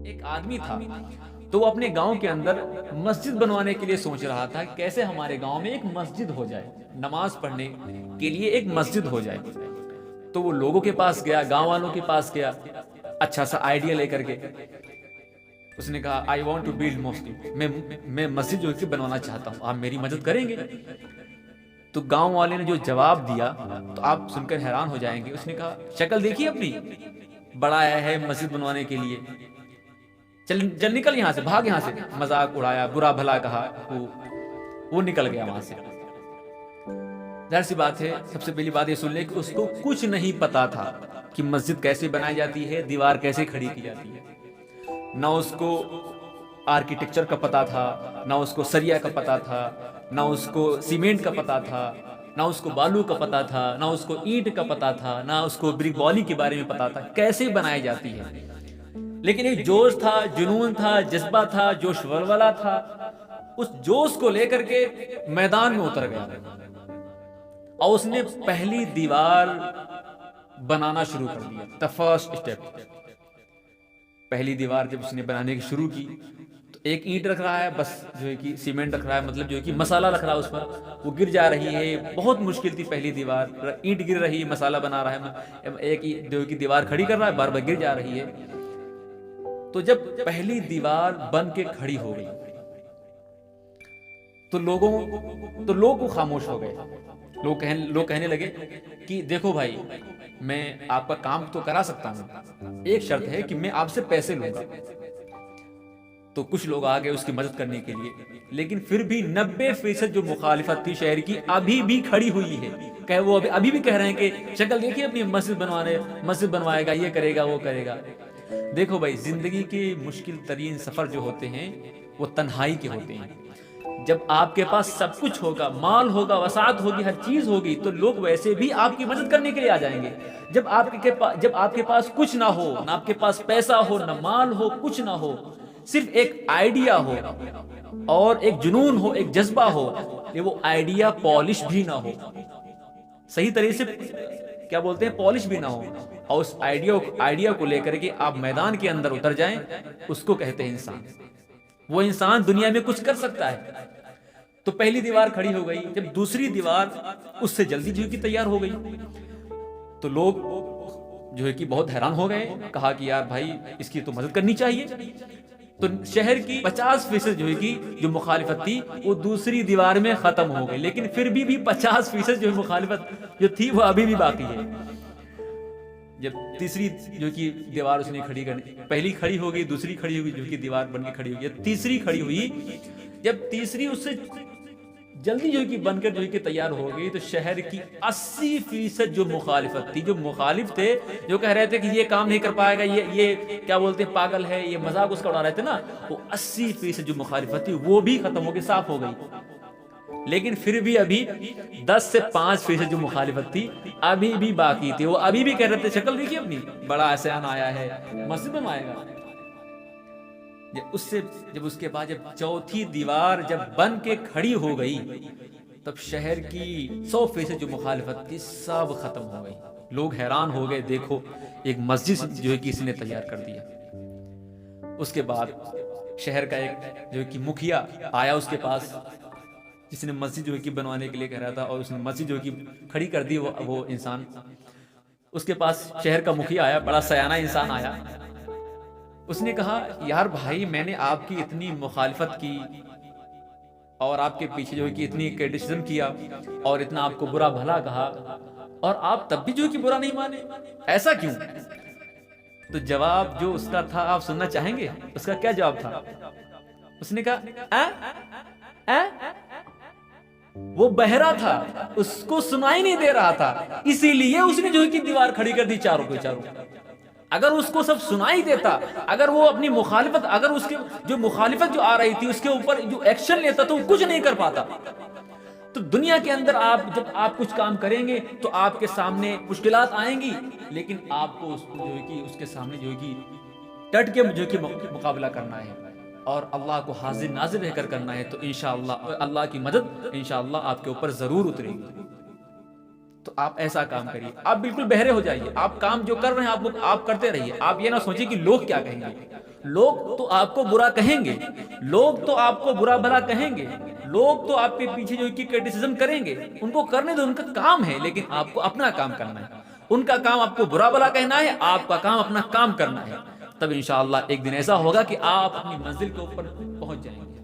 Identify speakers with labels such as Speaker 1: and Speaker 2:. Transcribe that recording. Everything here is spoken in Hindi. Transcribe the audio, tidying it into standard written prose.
Speaker 1: एक आदमी था, तो वो अपने गांव के अंदर मस्जिद बनवाने के लिए सोच रहा था, कैसे हमारे गांव में एक मस्जिद हो जाए, नमाज पढ़ने के लिए एक मस्जिद हो जाए। तो वो लोगों के पास गया, गांव वालों के पास गया, अच्छा सा आइडिया लेकर के। उसने कहा, I want to build mosque, मैं मस्जिद जो है कि बनवाना चाहता हूँ, आप मेरी मदद करेंगे? तो गांव वाले ने जो जवाब दिया, तो आप सुनकर हैरान हो जाएंगे। उसने कहा, शक्ल देखिए अपनी, बड़ा आया है मस्जिद बनवाने के लिए, चल चल निकल यहाँ से, भाग यहाँ से। मजाक उड़ाया, बुरा भला कहा, वो निकल गया वहां से। जाहिर सी बात है, सबसे पहली बात ये सुन ले कि उसको कुछ नहीं पता था कि मस्जिद कैसे बनाई जाती है, दीवार कैसे खड़ी की जाती है। ना उसको आर्किटेक्चर का पता था, ना उसको सरिया का पता था, ना उसको सीमेंट का पता था, ना उसको बालू का पता था, ना उसको ईंट का पता था, ना उसको ब्रिक बॉलिंग के बारे में पता था कैसे बनाई जाती है। लेकिन एक जोश था, जुनून था, जज्बा था, जोश वलवला था। उस जोश को लेकर के मैदान में उतर गया और उसने पहली दीवार बनाना शुरू कर दिया। द फर्स्ट स्टेप, पहली दीवार जब उसने बनाने की शुरू की, तो एक ईंट रख रहा है, बस जो है कि सीमेंट रख रहा है, मतलब जो है कि मसाला रख रहा है उस पर, वो गिर जा रही है। बहुत मुश्किल थी पहली दीवार, ईंट गिर रही है, मसाला बना रहा है, एक जो है कि दीवार खड़ी कर रहा है, बार बार गिर जा रही है। तो जब पहली दीवार बन के खड़ी हो गई, तो लोग खामोश हो गए। लोग कहने लगे कि देखो भाई, मैं आपका काम तो करा सकता हूं, एक शर्त है कि मैं आपसे पैसे लूंगा। तो कुछ लोग आ गए उसकी मदद करने के लिए, लेकिन फिर भी 90% जो मुखालिफत थी शहर की अभी भी खड़ी हुई है। कहे वो अभी भी कह रहे हैं कि शक्ल देखिए अपनी, मस्जिद बनवाएगा, ये करेगा, वो करेगा। देखो भाई, जिंदगी के मुश्किल तरीन सफर जो होते हैं वो तन्हाई के होते हैं। जब आपके पास सब कुछ होगा, माल होगा, वसात होगी, हर चीज होगी, तो लोग वैसे भी आपकी मदद करने के लिए आ जाएंगे। जब आपके पास कुछ ना हो, ना आपके पास पैसा हो, ना माल हो, कुछ ना हो, सिर्फ एक आइडिया हो और एक जुनून हो, एक जज्बा हो, ये वो आइडिया पॉलिश भी ना हो, सही तरीके से क्या बोलते हैं, पॉलिश भी ना हो, और उस आइडिया को लेकर के आप मैदान के अंदर उतर जाएं, उसको कहते हैं इंसान। वो इंसान दुनिया में कुछ कर सकता है। तो पहली दीवार खड़ी हो गई, जब दूसरी दीवार उससे जल्दी जो है कि तैयार हो गई, तो लोग जो है कि बहुत हैरान हो गए। कहा कि यार भाई, इसकी तो मदद करनी चाहिए। तो शहर की 50% जो है कि जो मुखालिफत थी वो दूसरी दीवार में खत्म हो गई, लेकिन फिर भी 50% जो मुखालिफत जो थी वो अभी भी बाकी है। जब तीसरी जो कि दीवार उसने खड़ी करनी, पहली खड़ी हो गई, दूसरी खड़ी होगी, जो कि दीवार बन के खड़ी हुई, तीसरी खड़ी हुई। जब तीसरी उससे जल्दी जो कि बनकर जो कि तैयार हो गई, तो शहर की 80% जो मुखालिफत थी, जो मुखालिफ थे, जो कह रहे थे कि ये काम नहीं कर पाएगा, ये क्या बोलते हैं, पागल है, ये मजाक उसका उड़ा रहे थे ना, वो 80% जो मुखालिफत थी वो भी खत्म हो गई, साफ हो गई। लेकिन फिर भी अभी 10 से 5% जो मुखालिफत थी अभी भी बाकी थी। वो अभी भी कह रहे थे, शक्ल देखिए अपनी, बड़ा आसान आया है, मस्जिद बनवाएगा। जब उसके बाद जब चौथी दीवार जब बन के खड़ी हो गई, तब शहर की 100% जो मुखालिफत थी सब खत्म हो गई। लोग हैरान हो गए, देखो एक मस्जिद जो है कि इसने तैयार कर दिया। उसके बाद शहर का एक जो है कि मुखिया आया उसके पास, जिसने मस्जिद जो है कि बनवाने के लिए कह रहा था, और उसने मस्जिद जो है कि खड़ी कर दी। वो इंसान उसके पास, शहर का मुखिया आया, बड़ा सयाना इंसान आया। उसने कहा, यार भाई, मैंने आपकी इतनी मुखालिफत की और आपके पीछे जो है कि इतनी क्रिटिसिज्म किया और इतना आपको बुरा भला कहा, और आप तब भी जो है कि बुरा नहीं माने, ऐसा क्यों? तो जवाब जो उसका था आप सुनना चाहेंगे? उसका क्या जवाब था? उसने कहा, वो बहरा था, उसको सुनाई नहीं दे रहा था, इसीलिए उसने जो है कि दीवार खड़ी कर दी चारों के चारों। अगर उसको सब सुनाई देता, अगर वो अपनी मुखालिफत, अगर उसके जो मुखालिफत जो आ रही थी उसके ऊपर जो एक्शन लेता, तो वो कुछ नहीं कर पाता। तो दुनिया के अंदर जब आप कुछ काम करेंगे तो आपके सामने मुश्किलात आएंगी, लेकिन आपको जो है कि उसके सामने जो है कि डट के जो है कि मुकाबला करना है और अल्लाह को हाजिर नाजिर रहकर करना है। तो इंशाअल्लाह अल्लाह की मदद इंशाअल्लाह आपके ऊपर जरूर उतरेगी। तो आप ऐसा काम करिए, आप बिल्कुल बहरे हो जाइए, आप काम जो कर रहे हैं आप करते रहिए। आप ये ना सोचिए कि लोग क्या कहेंगे। लोग तो आपको बुरा कहेंगे, लोग तो आपको बुरा भला कहेंगे, लोग तो आपके पीछे जो कि क्रिटिसिज्म करेंगे, उनको करने दो, उनका काम है। लेकिन आपको अपना काम करना है। उनका काम आपको बुरा भला कहना है, आपका काम अपना काम करना है। तब इंशाअल्लाह एक दिन ऐसा होगा कि आप अपनी मंजिल के ऊपर पहुंच जाएंगे।